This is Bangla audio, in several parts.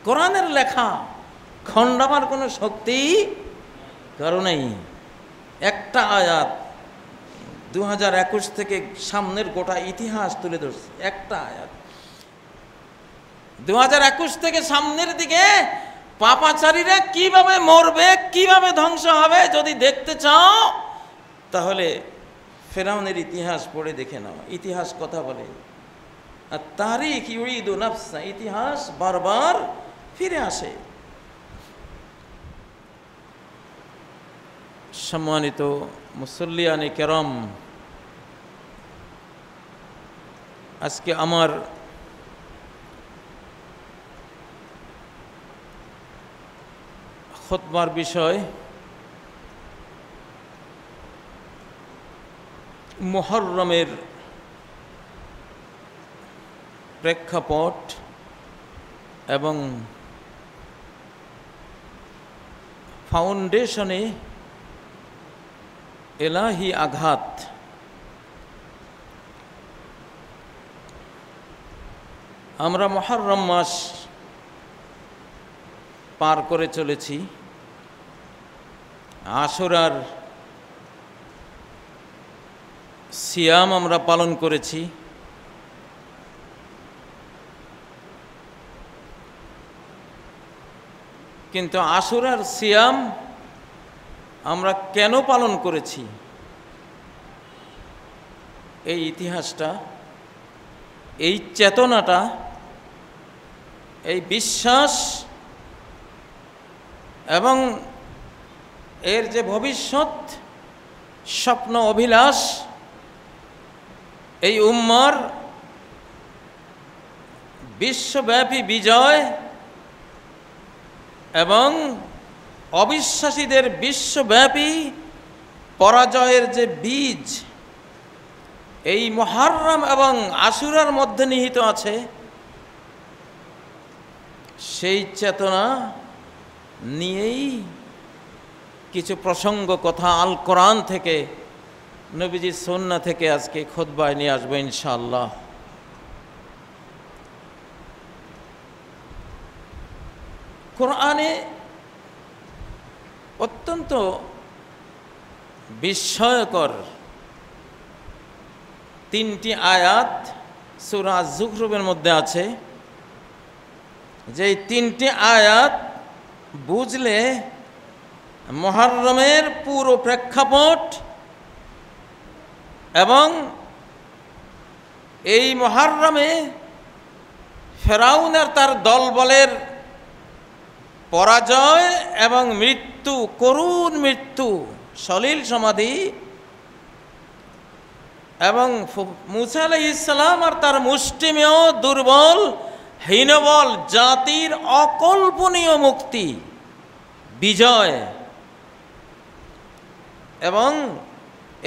কোরআনের লেখা খণ্ডাবার কোনো শক্তি কারো নেই। একটা আয়াত 2021 থেকে সামনের গোটা ইতিহাস তুলে ধরছে, একটা আয়াত। 2021 থেকে সামনের দিকে পাপাচারীরা কিভাবে মরবে, কিভাবে ধ্বংস হবে, যদি দেখতে চাও তাহলে ফেরাউনের ইতিহাস পড়ে দেখে নাও। ইতিহাস কথা বলে, আর তারিখ ইউরিদু নাফসা, ইতিহাস বারবার ফিরে আসে। সম্মানিত মুসল্লিয়ানে কেরাম, আজকে আমার খুতবার বিষয় মুহররমের প্রেক্ষাপট এবং ফাউন্ডেশনে এলাহি আঘাত। আমরা মুহররম মাস পার করে চলেছি, আশুরার সিয়াম আমরা পালন করেছি। কিন্তু আশুরার সিয়াম আমরা কেন পালন করেছি, এই ইতিহাসটা, এই চেতনাটা, এই বিশ্বাস এবং এর যে ভবিষ্যৎ স্বপ্ন অভিলাষ, এই উম্মার বিশ্বব্যাপী বিজয় এবং অবিশ্বাসীদের বিশ্বব্যাপী পরাজয়ের যে বীজ এই মুহররম এবং আশুরার মধ্যে নিহিত আছে, সেই চেতনা নিয়েই কিছু প্রসঙ্গ কথা আল কোরআন থেকে, নবীজির সুন্নাহ থেকে আজকে খুতবায় নিয়ে আসবো ইনশাআল্লাহ। কোরআনে অত্যন্ত বিস্ময়কর তিনটি আয়াত সূরা যুখরুফের মধ্যে আছে, যে তিনটি আয়াত বুঝলে মুহররমের পুরো প্রেক্ষাপট এবং এই মুহররমে ফেরাউন আর তার দলবলের পরাজয় এবং মৃত্যু, করুণ মৃত্যু, সলিল সমাধি, এবং মূসা আলাইহিস সালাম আর তার মুষ্টিমেয় দুর্বল হীনবল জাতির অকল্পনীয় মুক্তি, বিজয়, এবং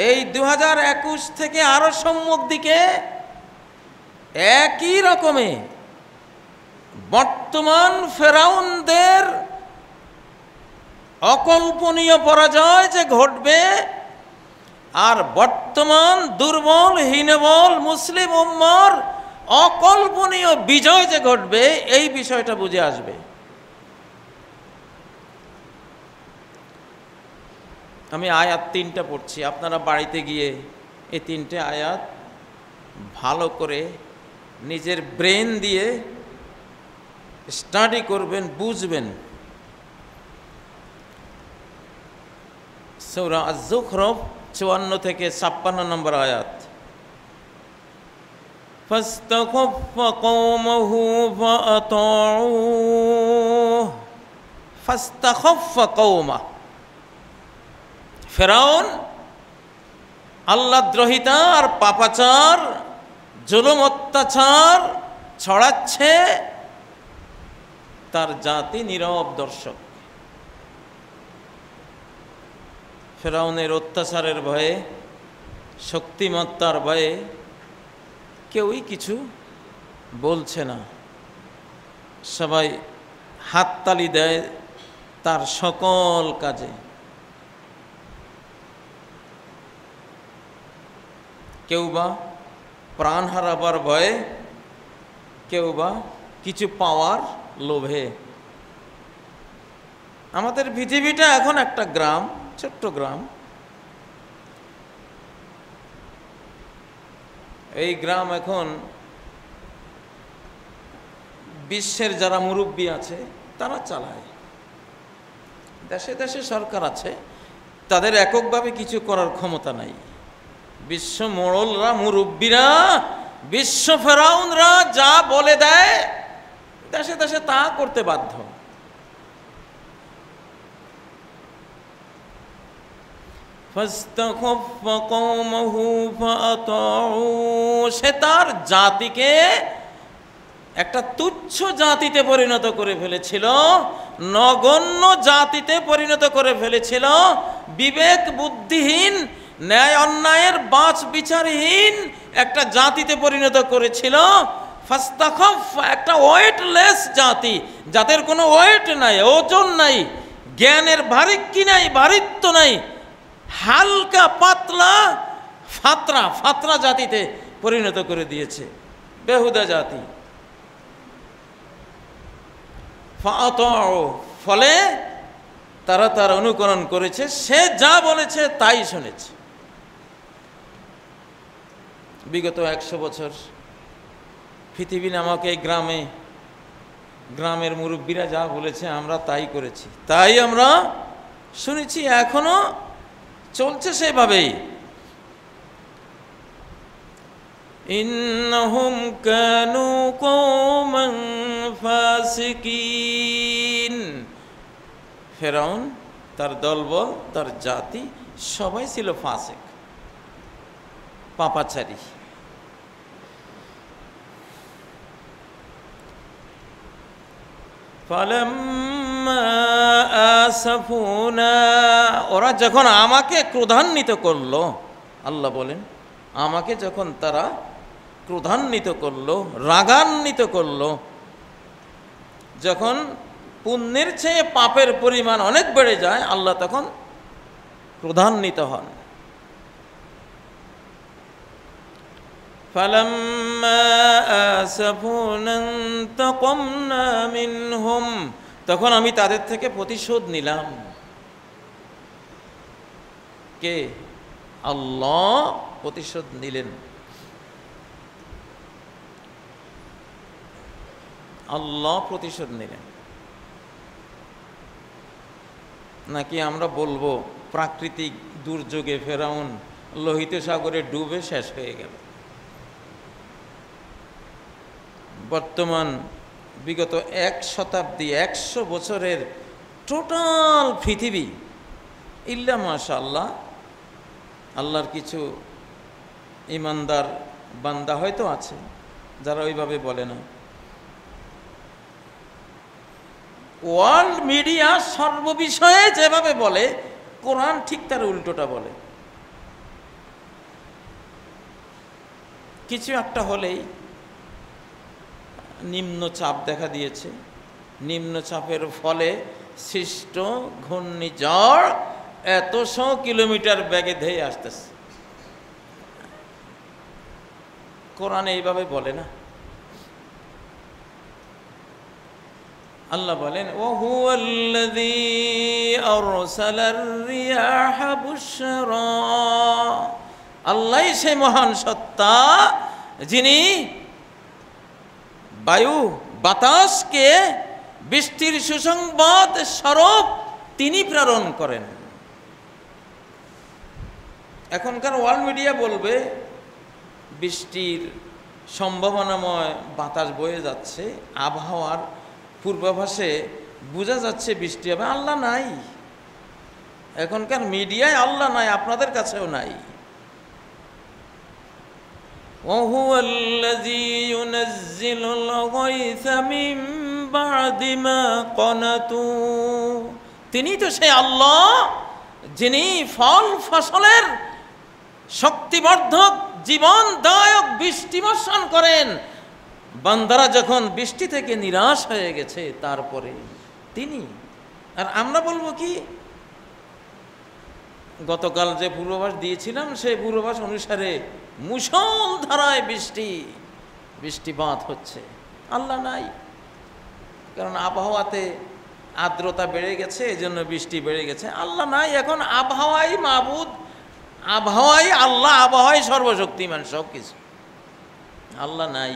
এই 2021 থেকে আরো সম্মুখ দিকে একই রকমে বর্তমান ফেরাউনদের অকল্পনীয় পরাজয় যে ঘটবে, আর বর্তমান দুর্বল হীনবল মুসলিম উম্মার অকল্পনীয় বিজয় যে ঘটবে, এই বিষয়টা বুঝে আসবে। আমি আয়াত তিনটা পড়ছি, আপনারা বাড়িতে গিয়ে এই তিনটে আয়াত ভালো করে নিজের ব্রেন দিয়ে স্টাডি করবেন, বুঝবেন। সূরা আয-যুখরুফ 54 থেকে 56 নম্বর আয়াত। ফাস্তাখাফা কওমাহু ফাআতাউহু, ফাস্তাখাফা কওমা, ফেরাউন আল্লাহদ্রোহিতা আর পাপাচার, জুলুম অত্যাচার ছড়াচ্ছে, তার জাতি নীরব দর্শক। ফেরাউনের অত্যাচারের ভয়ে, শক্তিমত্তার ভয়ে কেউই কিছু বলছে না, সবাই হাততালি দেয় তার সকল কাজে। কেউ বা প্রাণ হারাবার ভয়ে, কেউ বা কিছু পাওয়ার লোভে। আমাদের পৃথিবীটা এখন একটা গ্রাম, ছোট্ট গ্রাম। এই গ্রাম এখন বিশ্বের যারা মুরব্বী আছে তারা চালায়। দেশে দেশে সরকার আছে, তাদের এককভাবে কিছু করার ক্ষমতা নাই। বিশ্ব মোড়লরা, মুরব্বীরা, বিশ্ব ফেরাউনরা যা বলে দেয় দেশে দেশে তা করতে বাধ্য। সে তার জাতিকে একটা তুচ্ছ জাতিতে পরিণত করে ফেলেছিল, নগণ্য জাতিতে পরিণত করে ফেলেছিল, বিবেক বুদ্ধিহীন, ন্যায় অন্যায়ের বাছ বিচারহীন একটা জাতিতে পরিণত করেছিল। ফাস্তাখফ, একটা ওয়েটলেস জাতি, যাদের কোনো ওয়েট নাই, ওজন নাই, জ্ঞানের ভারিক্কি নাই, ভারিত্ব নাই, হালকা পাতলা ফাতরা জাতিতে পরিণত করে দিয়েছে, বেহুদা জাতি। ফলে তারা তার অনুকরণ করেছে, সে যা বলেছে তাই শুনেছে। বিগত 100 বছর পৃথিবী নামক এই গ্রামের মুরব্বীরা যা বলেছে আমরা তাই করেছি, তাই আমরা শুনেছি, এখনো চলছে সেভাবেই। ইন্নাহুম কানু কওমান ফাসিকিন। ফেরাউন, তার দলবল, তার জাতি সবাই ছিল ফাসিক, পাপাচারী। ফালাম্মা আসাফুনা, ওরা যখন আমাকে ক্রোধান্বিত করলো, আল্লাহ বলেন আমাকে যখন তারা ক্রোধান্বিত করলো, রাগান্বিত করলো, যখন পুণ্যের চেয়ে পাপের পরিমাণ অনেক বেড়ে যায়, আল্লাহ তখন ক্রোধান্বিত হন। ফালাম্মা আসাফুনা ইনতাকামনা মিনহুম, তখন আমি তাদের থেকে প্রতিশোধ নিলাম। কে? আল্লাহ প্রতিশোধ নিলেন। আল্লাহ প্রতিশোধ নিলেন। নাকি আমরা বলবো প্রাকৃতিক দুর্যোগে ফেরাউন লোহিত সাগরে ডুবে শেষ হয়ে গেল? বর্তমান বিগত 1 শতাব্দী, 100 বছরের টোটাল পৃথিবী, ইল্লা মাশাআল্লাহ, আল্লাহর কিছু ইমানদার বান্দা হয়তো আছে যারা ওইভাবে বলে না। ওয়ার্ল্ড মিডিয়া সর্ববিষয়ে যেভাবে বলে, কোরআন ঠিক তার উল্টোটা বলে। কিছু একটা হলেই নিম্নচাপ দেখা দিয়েছে, নিম্নচাপের ফলে সৃষ্ট ঘূর্ণিঝড় 100 কিলোমিটার বেগে ধেয়ে আসতেছে। কোরআন এইভাবে বলে না। আল্লাহ বলেন ওয়াহুয়াল্লাযী আরসালার রিয়াহা বুশরা, আল্লাহই সেই মহান সত্তা যিনি বায়ু বাতাসকে বৃষ্টির সুসংবাদ স্বরূপ তিনি প্রেরণ করেন। এখনকার ওয়ার্ল্ড মিডিয়া বলবে বৃষ্টির সম্ভাবনাময় বাতাস বয়ে যাচ্ছে, আবহাওয়ার পূর্বাভাসে বোঝা যাচ্ছে বৃষ্টি হবে। আল্লাহ নাই, এখনকার মিডিয়ায় আল্লাহ নাই, আপনাদের কাছেও নাই। ওয়াহুয়াল্লাযী ইউনাজ্জিলুল গায়সা মিন বা'দি মা ক্বানাতু, তিনি তো সেই আল্লাহ যিনি ফল ফসলের শক্তিবর্ধক জীবনদায়ক বৃষ্টি বর্ষণ করেন বান্দারা যখন বৃষ্টি থেকে নিরাশ হয়ে গেছে তারপরে তিনি। আর আমরা বলবো কি, গতকাল যে পূর্বাভাস দিয়েছিলাম সেই পূর্বাভাস অনুসারে মুষলধারায় বৃষ্টিপাত হচ্ছে। আল্লাহ নাই, কারণ আবহাওয়াতে আর্দ্রতা বেড়ে গেছে, এই জন্য বৃষ্টি বেড়ে গেছে। আল্লাহ নাই, এখন আবহাওয়াই মাবুদ, আবহাওয়াই আল্লাহ, আবহাওয়াই সর্বশক্তিমান, সব কিছু। আল্লাহ নাই।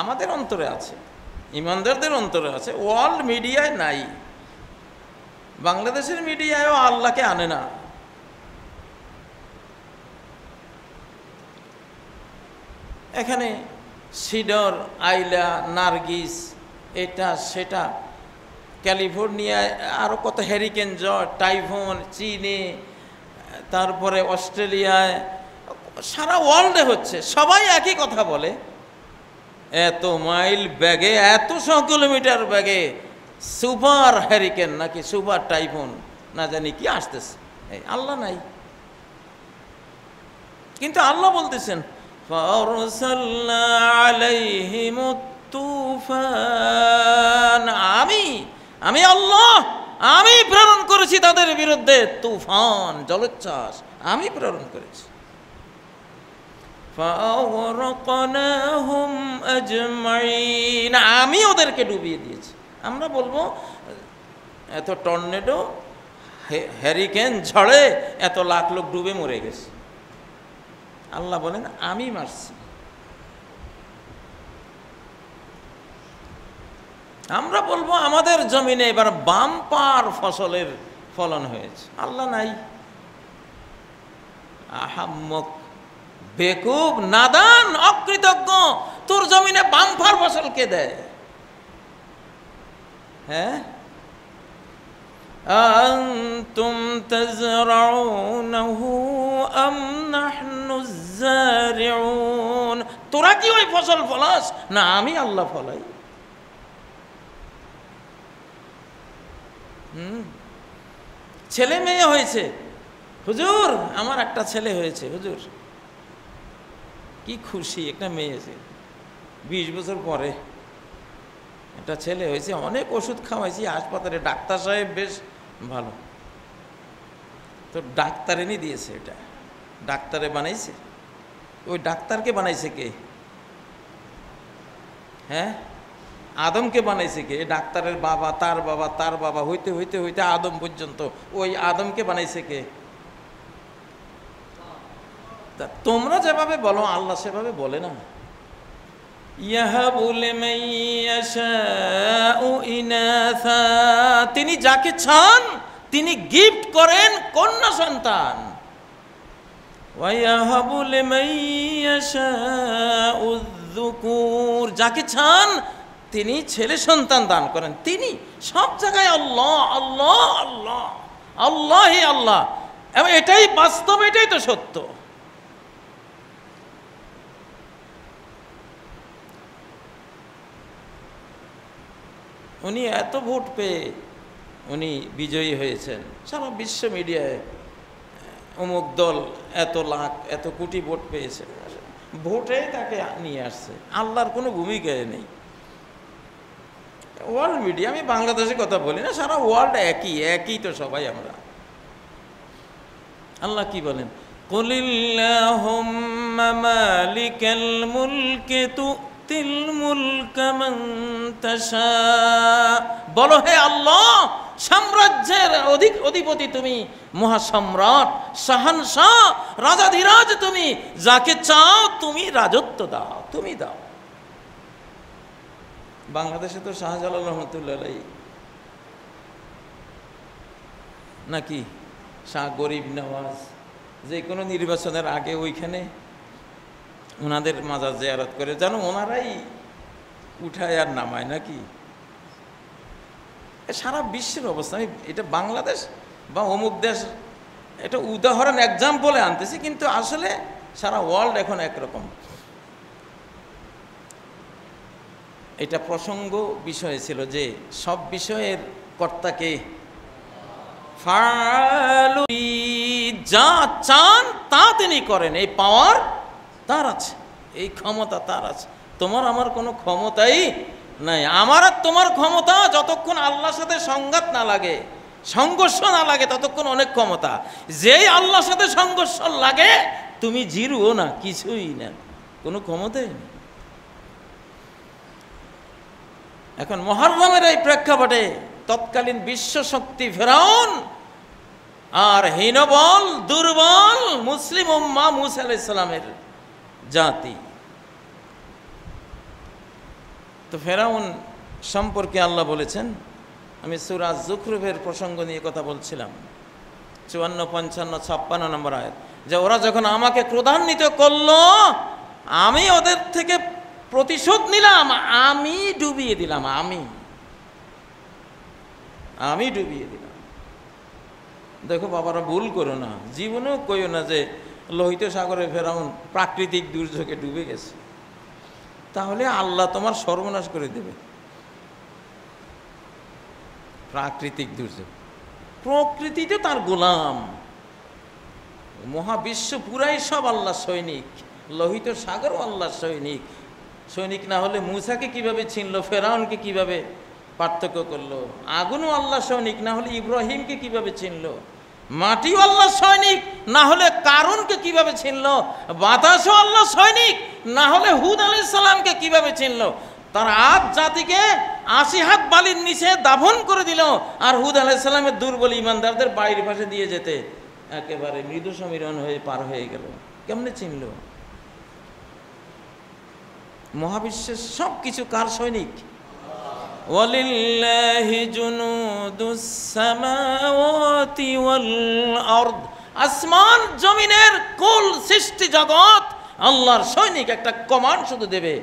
আমাদের অন্তরে আছে, ইমানদারদের অন্তরে আছে, ওয়ার্ল্ড মিডিয়ায় নাই। বাংলাদেশের মিডিয়ায়ও আল্লাহকে আনে না। এখানে সিডর, আইলা, নার্গিস, এটা সেটা, ক্যালিফোর্নিয়ায় আরও কত হ্যারিকেন জ্বর, টাইফুন, চীনে, তারপরে অস্ট্রেলিয়ায়, সারা ওয়ার্ল্ডে হচ্ছে। সবাই একই কথা বলে, এত মাইল ব্যাগে, এত 100 কিলোমিটার ব্যাগে সুপার হ্যারিকেন নাকি সুপার টাইফুন না জানি কি আসতেছে। এই আল্লাহ নাই। কিন্তু আল্লাহ বলতেছেন ফারসালনা আলাইহিমুত তুফান, আমি আল্লাহ, আমি প্রেরণ করেছি তাদের বিরুদ্ধে তুফান, জলোচ্ছ্বাস আমি প্রেরণ করেছি। ফাআগরাকনাহুম আজমাইন, আমি ওদেরকে ডুবিয়ে দিয়েছি। আমরা বলবো এত টর্নেডো, হ্যারিকেন, ঝড়ে এত লাখ লোক ডুবে মরে গেছে। আল্লাহ বলেন আমি মারছি। আমরা বলবো আমাদের জমিনে এবার বাম্পার ফসলের ফলন হয়েছে। আল্লাহ নাই। আহাম্মক, বেকুব, নাদান, অকৃতজ্ঞ, তোর জমিনে বাম্পার ফসল কে দেয়? হ্যাঁ, আনতুম তাজরাউনহু আম নাহনুজ যারিউন, তোরা কি ওই ফসল ফলাস না আমি আল্লাহ ফলাই? ছেলে মেয়ে হয়েছে, হুজুর আমার একটা ছেলে হয়েছে, হুজুর কি খুশি, একটা মেয়ে আছে, 20 বছর পরে একটা ছেলে হয়েছে, অনেক ওষুধ খাওয়াইছি হাসপাতালে, ডাক্তার সাহেব বেশ ভালো, তো ডাক্তার এনে দিয়েছে, এটা ডাক্তারে বানাইছে। ওই ডাক্তারকে বানাইছে কে? হ্যাঁ, আদমকে বানাইছে কে? ডাক্তারের বাবা, তার বাবা, তার বাবা, হইতে হইতে হইতে আদম পর্যন্ত, ওই আদমকে বানাইছে কে? তোমরা যেভাবে বলো আল্লাহ সেভাবে বলে না। ইয়াহাবু লিমান ইয়াশাউ ইনাসা, তিনি যাকে চান তিনি গিফট করেন কন্যা সন্তান। ওয়া ইয়াহাবু লিমান ইয়াশাউ যুকুর, যাকে চান তিনি ছেলে সন্তান দান করেন। তিনি সব জায়গায় আল্লাহ আল্লাহ আল্লাহ, আল্লাহই আল্লাহ, এবং এটাই বাস্তব, এটাই তো সত্য। উনি এত ভোট পেয়ে উনি বিজয়ী হয়েছেন, সারা বিশ্ব মিডিয়ায় অমুক দল এত লাখ এত কোটি ভোট পেয়েছে, ভোটেই তাকে নিয়ে আসছে, আল্লাহর কোনো ভূমিকায় নেই। ওয়ার্ল্ড মিডিয়া, আমি বাংলাদেশের কথা বলি না, সারা ওয়ার্ল্ড একই তো সবাই আমরা। আল্লাহ কি বলেন? কুলিল্লাহুম্মা মালিকাল মুলকি তুতিল মুলকা মান তাশা, বলো হে আল্লাহ সাম্রাজ্যের অধিপতি তুমি, মহাসম্রাট, শাহানশাহ, রাজাধিরাজ তুমি, যাকে চাও তুমি রাজত্ব দাও, তুমি দাও। বাংলাদেশে তো শাহজালাল রহমতুল্লাহ নাকি শাহ গরিব নওয়াজ, যে কোনো নির্বাচনের আগে ওইখানে ওনাদের মাজার জিয়ারত করে, যেন ওনারাই উঠায় আর নামায় নাকি। সারা বিশ্বের অবস্থা, আমি এটা বাংলাদেশ বা অমুক দেশ এটা উদাহরণ এক্সাম্পলে আনতেছি, কিন্তু আসলে সারা ওয়ার্ল্ড এখন একরকম। এটা প্রসঙ্গ বিষয় ছিল যে সব বিষয়ের কর্তাকে, যা চান তা তিনি করেন, এই পাওয়ার তার আছে, এই ক্ষমতা তার আছে। তোমার আমার কোনো ক্ষমতাই নাই। আমার আর তোমার ক্ষমতা যতক্ষণ আল্লাহর সাথে সংঘাত না লাগে, সংঘর্ষ না লাগে, ততক্ষণ অনেক ক্ষমতা। যেই আল্লাহর সাথে সংঘর্ষ লাগে তুমি জিরুও না, কিছুই না, কোনো ক্ষমতাই নেই। এখন মুহররমের এই প্রেক্ষাপটে তৎকালীন বিশ্ব শক্তি ফেরাউন আর হীনবল দুর্বল মুসলিম উম্মাহ মুসা আলাইহিস সালামের জাতি। তো ফেরাউন সম্পর্কে আল্লাহ বলেছেন, আমি সূরা যুখরুফের প্রসঙ্গ নিয়ে কথা বলছিলাম, 54, 55, 56 নম্বর আয়াত, যে ওরা যখন আমাকে ক্রোধান্বিত করলো আমি ওদের থেকে প্রতিশোধ নিলাম, আমি ডুবিয়ে দিলাম, আমি ডুবিয়ে দিলাম। দেখো বাবারা, ভুল করো না, জীবনেও কইও না যে লোহিত সাগরে ফেরাউন প্রাকৃতিক দুর্যোগে ডুবে গেছে, তাহলে আল্লাহ তোমার সর্বনাশ করে দেবে। প্রাকৃতিক দুর্যোগ, প্রকৃতি তো তার গোলাম, মহাবিশ্ব পুরাই সব আল্লাহ সৈনিক, লোহিত সাগরও আল্লাহ সৈনিক। সৈনিক না হলে মুসাকে কিভাবে চিনল, ফেরাউনকে কিভাবে পার্থক্য করলো? আগুনও আল্লাহ সৈনিক, না হলে ইব্রাহিমকে কিভাবে চিনল? মাটিও আল্লাহ সৈনিক, না হলে কারুনকে কিভাবে চিনল? বাতাসও আল্লাহ সৈনিক, না হলে হুদ আলাইহিস সালামকে কিভাবে চিনল? তার আদ জাতিকে 80 হাত বালির নিচে দাফন করে দিল, আর হুদ আলাইহিস সালামের দুর্বল ইমানদারদের বাইরের পাশে দিয়ে যেতে একেবারে মৃদু সমীরণ হয়ে পার হয়ে গেল। কেমনে চিনল? মহাবিশ্বের সব কিছু কার সৈনিক? ওয়ালিল্লাহি জুনুদুস সামাওয়াতি ওয়াল আরদ, আসমান জমিনের কুল সৃষ্টি জগৎ আল্লাহর সৈনিক। একটা কমান্ড শুধু দেবে,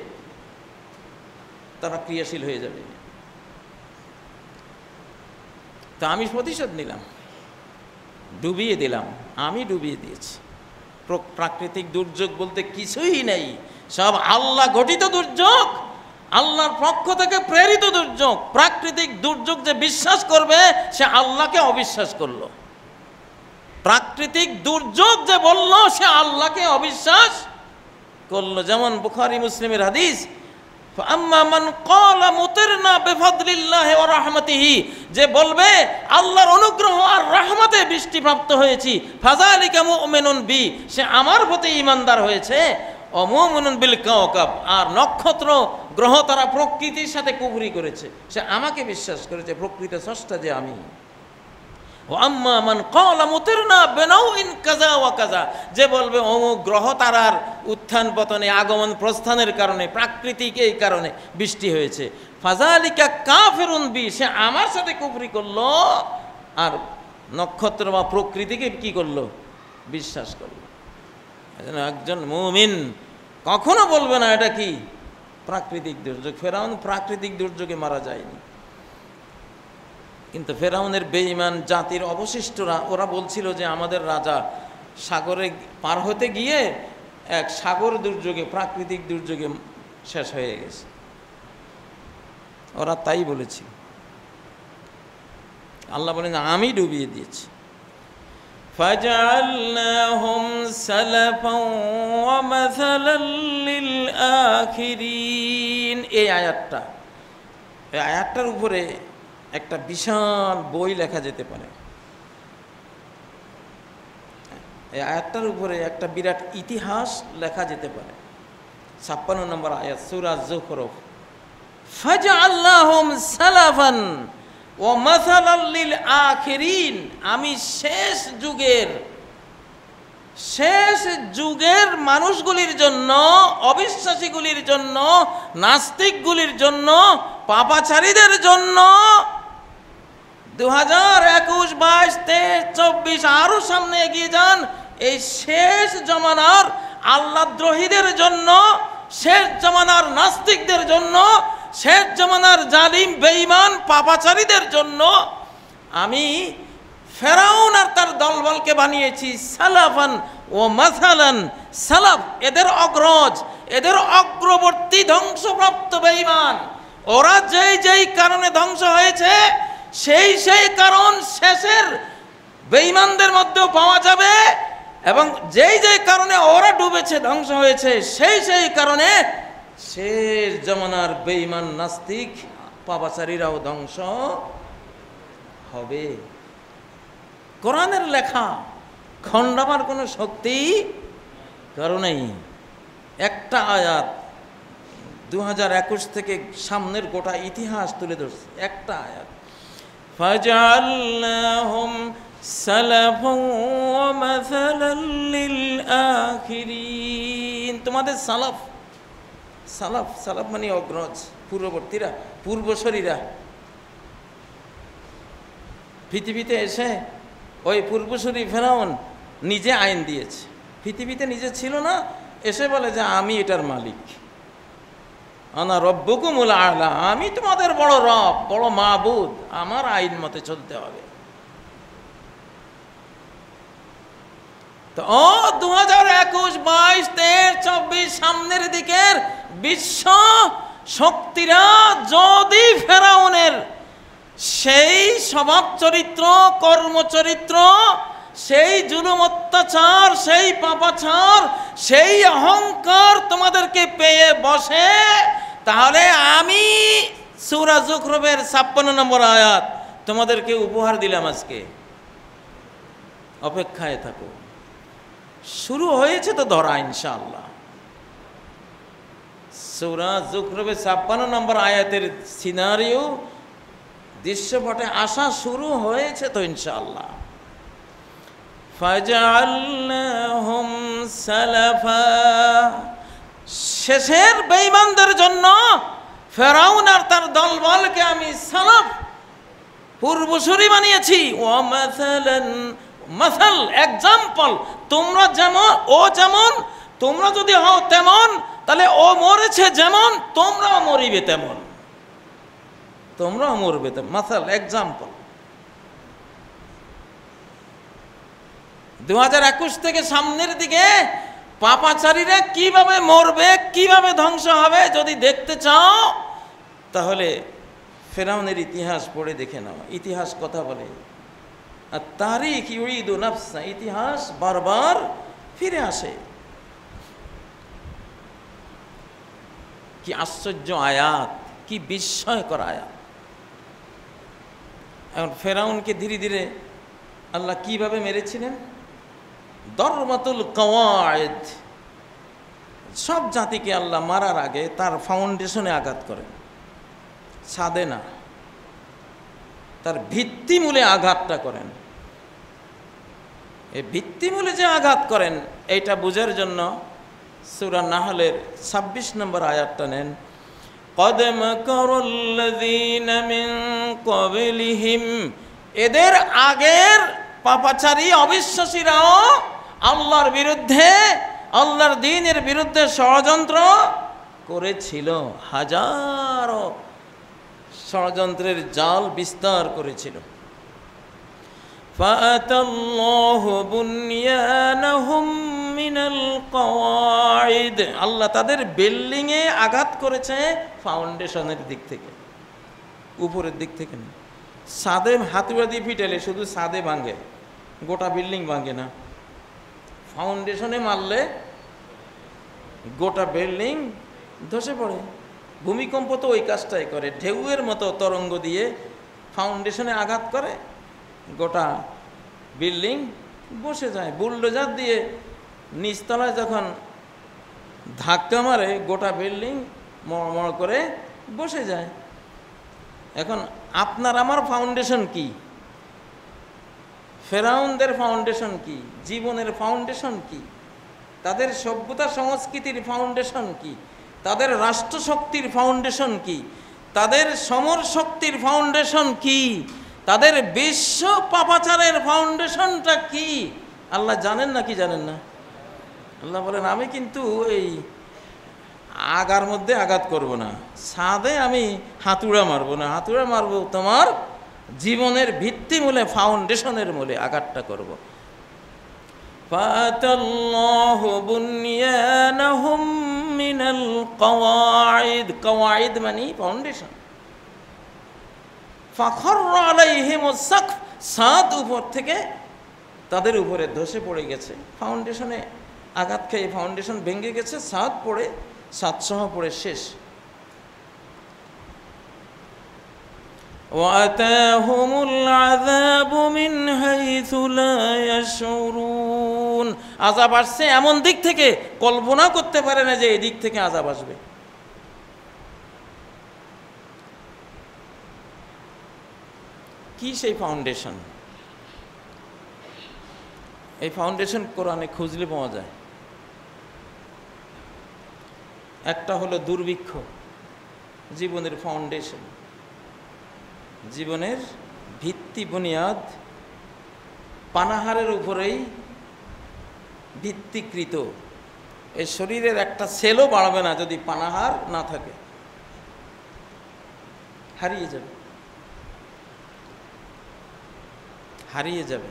তারা ক্রিয়াশীল হয়ে যাবে। তা আমি প্রতিশোধ নিলাম, ডুবিয়ে দিলাম, আমি ডুবিয়ে দিয়েছি। প্রাকৃতিক দুর্যোগ বলতে কিছুই নেই, সব আল্লাহ ঘটিত দুর্যোগ, আল্লাহর পক্ষ থেকে প্রেরিত দুর্যোগ। প্রাকৃতিক দুর্যোগ যে বিশ্বাস করবে সে আল্লাহকে অবিশ্বাস করলো, প্রাকৃতিক দুর্যোগ যে বলল সে আল্লাহকে অবিশ্বাস করলো। যেমন বুখারী মুসলিমের হাদিস, আম্মা মান ক্বালা মুতিরনা বিফাদলিল্লাহি ওয়া রাহমাতিহি, যে বলবে আল্লাহর অনুগ্রহ আর রহমতে বৃষ্টিপ্রাপ্ত হয়েছি, ফাযালিকা মুমিনুন বি, সে আমার প্রতি ঈমানদার হয়েছে। ও মুমিনুন বিল কাওকাব, আর নক্ষত্র গ্রহ তারা প্রকৃতির সাথে কুফরি করেছে, সে আমাকে বিশ্বাস করেছে, প্রকৃত স্রষ্টা যে আমি। ও আম্মা মান ক্বালা মুতিরনা বিনাউইন কাযা ওয়া কাযা, যে বলবে অমুক গ্রহ তারার উত্থান পতনে, আগমন প্রস্থানের কারণে, প্রাকৃতিক এই কারণে বৃষ্টি হয়েছে, ফাযালিকা কাফিরুন বি, সে আমার সাথে কুফরি করলো আর নক্ষত্র বা প্রকৃতিকে কি করলো? বিশ্বাস করলো। একজন মুমিন কখনো বলবে না এটা কি প্রাকৃতিক দুর্যোগ। ফেরাউন প্রাকৃতিক দুর্যোগে মারা যায়নি, কিন্তু ফেরাউনের বেঈমান জাতির অবশিষ্টরা ওরা বলছিল যে আমাদের রাজা সাগরে পার হতে গিয়ে এক সাগর দুর্যোগে, প্রাকৃতিক দুর্যোগে শেষ হয়ে গেছে। ওরা তাই বলেছিল। আল্লাহ বলেন আমি ডুবিয়ে দিয়েছি। ফাজআলনাহুম সালাফাও ওয়া মাসালাল লিল আখিরিন। এই আয়াতটার উপরে একটা বিশাল বই লেখা যেতে পারে। এই আয়াতটার উপরে একটা বিরাট ইতিহাস লেখা যেতে পারে। 56 নম্বর আয়াত, সূরা যুখরুফ। ফাজআলনাহুম সালাফান ওয়া মাসালাল লিল আখিরিন, আমি শেষ যুগের মানুষগুলির জন্য, অবিশ্বাসীগুলির জন্য, নাস্তিকগুলির জন্য, পাপাচারীদের জন্য 2021, 22, 23, 24 আরো সামনে এগিয়ে যান, এই শেষ জমানার আল্লাহদ্রোহীদের জন্য, শেষ জমানার নাস্তিকদের জন্য, শেষ জমানার জালিম বেঈমান পাপাচারীদের জন্য আমি ফেরাউন আর তার দলবলকে বানিয়েছি সালাফান ও মাসালান। সালাফ এদের অগ্রজ, এদের অগ্রবর্তী ধ্বংসপ্রাপ্ত বেঈমান। ওরা যেই কারণে ধ্বংস হয়েছে সেই কারণ শেষের বেঈমানদের মধ্যেও পাওয়া যাবে, এবং যেই কারণে ওরা ডুবেছে, ধ্বংস হয়েছে, সেই কারণে শেষ জমানার বেঈমান নাস্তিক পাপাচারীরাও ধ্বংস হবে। কোরআনের লেখা, খণ্ডাবার কোনো শক্তি কারণেই। একটা আয়াত 2021 থেকে সামনের গোটা ইতিহাস তুলে ধরছে একটা আয়াত, ফাজআলনাহুম সালাফাও ওয়া মাসালাল লিল আখিরিন। তোমাদের সালাফ, সালাফ সালাফ মানে অগ্রজ, পূর্ববর্তীরা, পূর্বসরীরা পৃথিবীতে এসে ওই পূর্বসূরি ফেরাউন নিজে আইন দিয়েছে, পৃথিবীতে নিজে ছিল না, এসে বলে যে আমি এটার মালিক, আনা রব্বুকুমুল আ'লা, আমি তোমাদের বড় রব, বড় মাবুদ, আমার আইন মতে চলতে হবে। তো 2021, 22, 23, 24 সামনের দিকের বিশ্ব শক্তিরা যদি ফেরাউনের সেই স্বভাব চরিত্র, কর্মচরিত্র, সেই জুলুম অত্যাচার, সেই পাপাচার, সেই অহংকার তোমাদেরকে পেয়ে বসে, তাহলে আমি সূরা যুখরুফের 56 নম্বর আয়াত তোমাদেরকে উপহার দিলাম আজকে, অপেক্ষায় থাকো। শুরু হয়েছে তো ধরা ইনশাআল্লাহ। সূরা যুখরুফের 56 নম্বর আয়াতের সিনারিও, দৃশ্যপটে আসা শুরু হয়েছে তো ইনশাআল্লাহ। ফাজআলনাহুম সালাফা, শেষের বেঈমানদের জন্য ফেরাউন আর তার দলবলকে আমি সালাফ, পূর্বসূরি বানিয়েছি। ওয়া মাসালান, মাসাল এক্সাম্পল, তোমরা যেমন, ও যেমন, তোমরা যদি হও তেমন, তাহলে ও মরেছে যেমন, তোমরাও মরিবে তেমন, তোমরাও মরবে তেমন। মাসাল এক্সাম্পল। 2021 থেকে সামনের দিকে পাপাচারীরা কিভাবে মরবে, কিভাবে ধ্বংস হবে যদি দেখতে চাও, তাহলে ফেরাউনের ইতিহাস পড়ে দেখে নাও। ইতিহাস কথা বলে, আর তারিখ ইউরিদু নাফসা, ইতিহাস বারবার ফিরে আসে। কি আশ্চর্য আয়াত, কি বিস্ময়কর আয়াত। এখন ফেরাউনকে ধীরে ধীরে আল্লাহ কিভাবে মেরেছিলেন? দরবাতুল কওয়াইদ, সব জাতিকে আল্লাহ মারার আগে তার ফাউন্ডেশনে আঘাত করেন, ছাদে না, তার ভিত্তিমূলে আঘাতটা করেন। এই ভিত্তিমূলে যে আঘাত করেন, এইটা বুঝার জন্য সূরা নাহলের 26 নম্বর আয়াতটা নেন। قد مكر الذين من قبلهم, এদের আগের পাপাচারী অবিশ্বাসীরাও আল্লাহর বিরুদ্ধে, আল্লাহর দ্বীনের বিরুদ্ধে ষড়যন্ত্র করেছিল, হাজারো ষড়যন্ত্রের জাল বিস্তার করেছিল। ফাআতাল্লাহু বুনিয়ানাহুম মিনাল কওয়াইদ, আল্লাহ তাদের বিল্ডিংয়ে আঘাত করেছে ফাউন্ডেশনের দিক থেকে, উপরের দিক থেকে না। ছাদে হাতুড়া দিয়ে পিটালে শুধু ছাদে ভাঙে, গোটা বিল্ডিং ভাঙে না। ফাউন্ডেশনে মারলে গোটা বিল্ডিং ধসে পড়ে। ভূমিকম্প তো ওই কাজটাই করে, ঢেউয়ের মতো তরঙ্গ দিয়ে ফাউন্ডেশনে আঘাত করে, গোটা বিল্ডিং বসে যায়। বুলডোজার দিয়ে নিচতলায় যখন ধাক্কা মারে, গোটা বিল্ডিং মড়মড় করে বসে যায়। এখন আপনার আমার ফাউন্ডেশন কি? ফেরাউনদের ফাউন্ডেশন কি? জীবনের ফাউন্ডেশন কি? তাদের সভ্যতা সংস্কৃতির ফাউন্ডেশন কি? তাদের রাষ্ট্রশক্তির ফাউন্ডেশন কি? তাদের সমর শক্তির ফাউন্ডেশন কি? তাদের বিশ্ব পাপাচারের ফাউন্ডেশনটা কি? আল্লাহ জানেন না কি জানেন না? আল্লাহ বলেন, আমি কিন্তু এই আগার মধ্যে আঘাত করব না, ছাদে আমি হাতুড়া মারবো না, হাতুড়া মারবো তোমার জীবনের ভিত্তিমূলে, ফাউন্ডেশনের মূলে আঘাতটা করব। ফাতাল্লাহু বুনিয়ানাহুম মিনাল কওয়াইদ, কওয়াইদ মানে ফাউন্ডেশন। ফাখররা আলাইহিমুস সাকফ, ছাদ উপর থেকে তাদের উপরে ধসে পড়ে গেছে। ফাউন্ডেশনে আঘাত খেয়ে ফাউন্ডেশন ভেঙে গেছে, ছাদ পড়ে, ছাদসহ পড়ে শেষ। ওয়াতাহুমুল আযাবু মিন হাইসু লা ইয়াশউরুন, আযাব আসছে এমন দিক থেকে কল্পনা করতে পারে না যে এই দিক থেকে আযাব আসবে। কি সেই ফাউন্ডেশন? এই ফাউন্ডেশন কোরআনে খুঁজলে পাওয়া যায়। একটা হলো দুর্ভিক্ষ, জীবনের ফাউন্ডেশন, জীবনের ভিত্তি বুনিয়াদ পানাহারের উপরেই ভিত্তিকৃত। এই শরীরের একটা সেলও বাড়বে না যদি পানাহার না থাকে, হারিয়ে যাবে, হারিয়ে যাবে।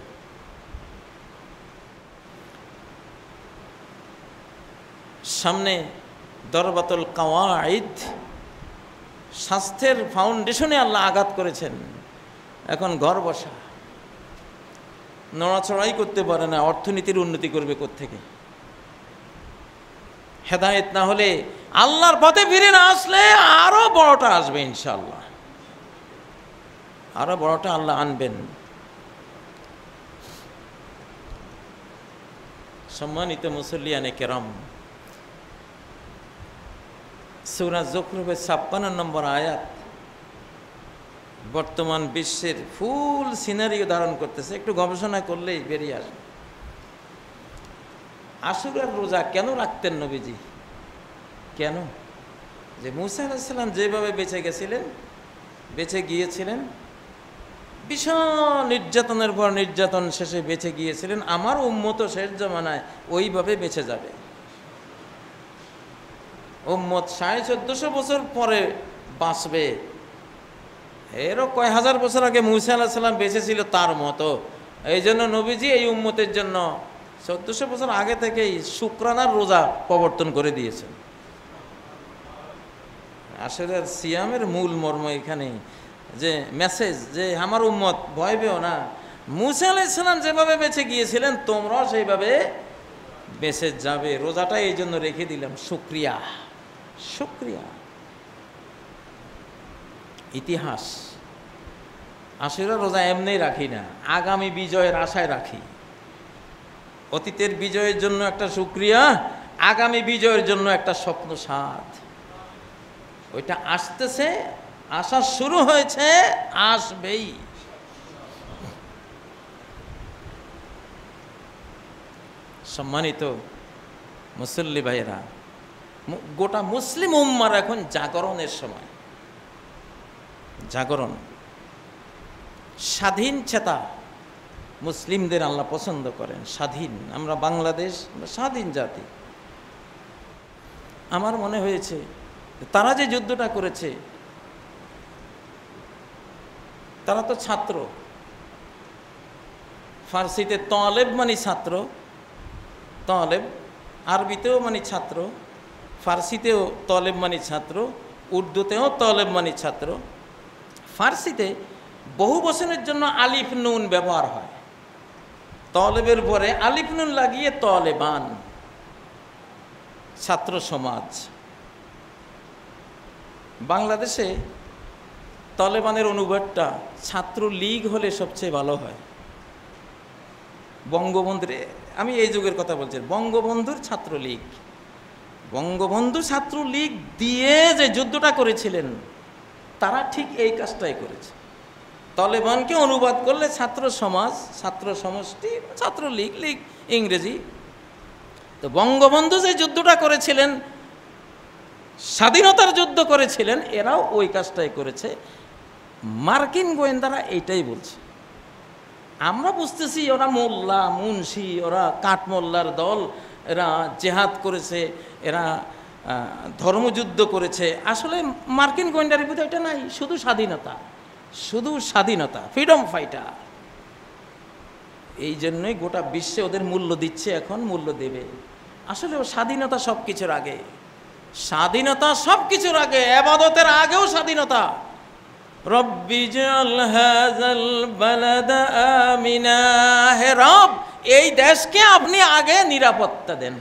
সামনে দরবাতুল কাওয়াইদ, স্বাস্থ্যের ফাউন্ডেশনে আল্লাহ আঘাত করেছেন। এখন ঘর বসা, নড়াচড়াই করতে পারে না, অর্থনীতির উন্নতি করবে কোত্থেকে? হেদায়েত না হলে, আল্লাহর পথে ফিরে না আসলে আরো বড়টা আসবে ইনশাআল্লাহ, আরো বড়টা আল্লাহ আনবেন। সম্মানিত মুসল্লিয়ানে কেরাম, সূরা যুখরুফের ৫৬ নম্বর আয়াত বর্তমান বিশ্বের ফুল সিনারিও ধারণ করতেছে। একটু গবেষণা করলেই বেরিয়ে আসবে। আশুরার রোজা কেন রাখতেন নবীজি? কেন? যে মুসা আলাইহিস সালাম যেভাবে বেঁচে গিয়েছিলেন, ভীষণ নির্যাতনের পর নির্যাতন শেষে বেঁচে গিয়েছিলেন, আমার উম্মত শেষ জামানায় ওইভাবে বেঁচে যাবে। উম্মত ১৪৫০ বছর পরে বাঁচবে, এরও কয় হাজার বছর আগে মুসা আলাইহিস সালাম বেঁচে ছিল তার মতো। এই জন্য নবীজি এই উম্মতের জন্য ১৪০০ বছর আগে থেকেই শুকরানার রোজা প্রবর্তন করে দিয়েছেন। আসলে সিয়ামের মূল মর্ম এখানে, যে মেসেজ, যে আমার উম্মত ভয় পেও না, মুসা আলাইহিস সালাম যেভাবে বেঁচে গিয়েছিলেন তোমরাও সেইভাবে বেঁচে যাবে। রোজাটা এই জন্য রেখে দিলাম, শুকরিয়া। শুকরিয়া। ইতিহাস, আশুরা রোজা এমনি রাখি না, আগামী বিজয়ের আশায় রাখি। অতীতের বিজয়ের জন্য একটা শুকরিয়া, আগামী বিজয়ের জন্য একটা স্বপ্ন সাধ। ওইটা আসতেছে, আসা শুরু হয়েছে, আসবেই। সম্মানিত মুসল্লি ভাইয়েরা, গোটা মুসলিম উম্মার এখন জাগরণের সময়। জাগরণ, স্বাধীন চেতা মুসলিমদের আল্লাহ পছন্দ করেন। স্বাধীন, আমরা বাংলাদেশ, আমরা স্বাধীন জাতি। আমার মনে হয়েছে তারা যে যুদ্ধটা করেছে, তারা তো ছাত্র। ফার্সিতে তলেব মানে ছাত্র, তলেব, আরবিতেও মানে ছাত্র, ফার্সিতেও তলেব মানে ছাত্র, উর্দুতেও তলেব মানে ছাত্র। ফার্সিতে বহু বচনের জন্য আলিফ নুন ব্যবহার হয়, তলেবের পরে আলিফ নুন লাগিয়ে তলেবান, ছাত্র সমাজ। বাংলাদেশে তলেবানের অনুবাদটা ছাত্র লীগ হলে সবচেয়ে ভালো হয়। বঙ্গবন্ধুর, আমি এই যুগের কথা বলছি, বঙ্গবন্ধুর ছাত্রলীগ, বঙ্গবন্ধু ছাত্রলীগ দিয়ে যে যুদ্ধটা করেছিলেন তারা ঠিক এই কাজটাই করেছে। তলেবানকে অনুবাদ করলে ছাত্র সমাজ, ছাত্র সমষ্টি, ছাত্রলীগ, লীগ ইংরেজি। তো বঙ্গবন্ধু যে যুদ্ধটা করেছিলেন, স্বাধীনতার যুদ্ধ করেছিলেন, এরাও ওই কাজটাই করেছে। মার্কিন গোয়েন্দারা এইটাই বলছে। আমরা বুঝতেছি ওরা মোল্লা মুন্সি, ওরা কাঠমোল্লার দল, এরা জেহাদ করেছে, এরা ধর্মযুদ্ধ করেছে। আসলে মার্কিন গোয়েন্দার ভিতরে এটা নাই, শুধু স্বাধীনতা, শুধু স্বাধীনতা, ফ্রিডম ফাইটার। এই জন্যই গোটা বিশ্বে ওদের মূল্য দিচ্ছে, এখন মূল্য দেবে। আসলে ও স্বাধীনতা সব কিছুর আগে, স্বাধীনতা সব কিছুর আগে, ইবাদতের আগেও স্বাধীনতা। রব্বি জাল হাযাল বালাদা আমিনা, হে রব এই দেশকে আপনি আগে নিরাপত্তা দেন,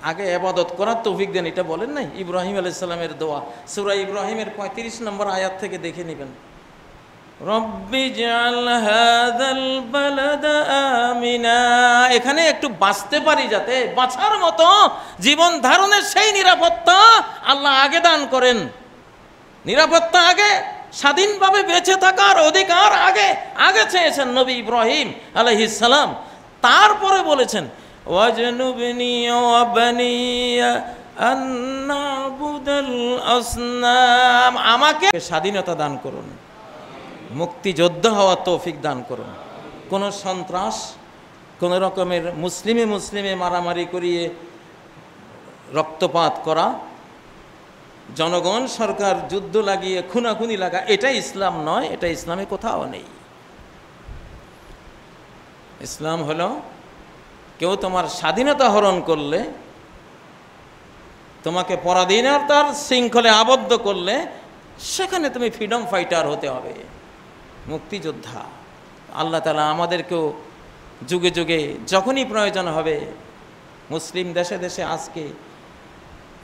আগে ইবাদত করার তৌফিক দেন। এটা বলেন নাই ইব্রাহিম আলাইহিস সালামের দোয়া, সূরা ইব্রাহিমের ৩৫ নম্বর আয়াত থেকে দেখে নেবেন। রব্বি জাল হাযাল বালাদা আমিনা, এখানে একটু বাঁচতে পারি, যাতে বাঁচার মতো জীবন ধারণের সেই নিরাপত্তা আল্লাহ আগে দান করেন। নিরাপত্তা আগে, স্বাধীনভাবে বেঁচে থাকার অধিকার আগে আগে চেয়েছেন নবী ইব্রাহিম আলাইহিস সালাম। তারপরে বলেছেন ওয়াজনুবনি ওয়া বানিয়া আন না'বুদাল আসনাম, আমাকে স্বাধীনতা দান করুন, মুক্তিযোদ্ধা হওয়ার তৌফিক দান করুন। কোনো সন্ত্রাস, কোনো রকমের মুসলিমে মারামারি করিয়ে রক্তপাত করা, জনগণ সরকার যুদ্ধ লাগিয়ে খুনাখুনি লাগা, এটা ইসলাম নয়, এটা ইসলামে কোথাও নেই। ইসলাম হলো কেউ তোমার স্বাধীনতা হরণ করলে, তোমাকে পরাধীনতার শৃঙ্খলে আবদ্ধ করলে, সেখানে তুমি ফ্রিডম ফাইটার হতে হবে, মুক্তিযোদ্ধা। আল্লাহ তাআলা আমাদেরকেও যুগে যুগে যখনই প্রয়োজন হবে, মুসলিম দেশে দেশে আজকে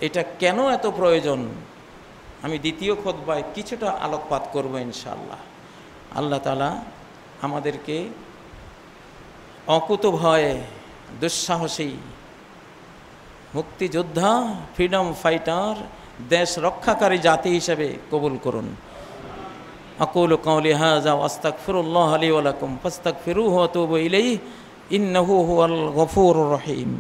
এটা কেন এত প্রয়োজন, আমি দ্বিতীয় খুতবায় কিছুটা আলোকপাত করব ইনশাআল্লাহ। আল্লাহ তাআলা আমাদেরকে অকুতোভয় দুঃসাহসী মুক্তিযোদ্ধা, ফ্রিডম ফাইটার, দেশ রক্ষাকারী জাতি হিসেবে কবুল করুন। আকুলু কাওলি হাযা ওয়া আস্তাগফিরুল্লাহ লি ওয়া লাকুম ফাস্তাগফিরুহু ওয়া তুবু ইলাইহি ইন্নাহু হুয়াল গফুরুর রহিম।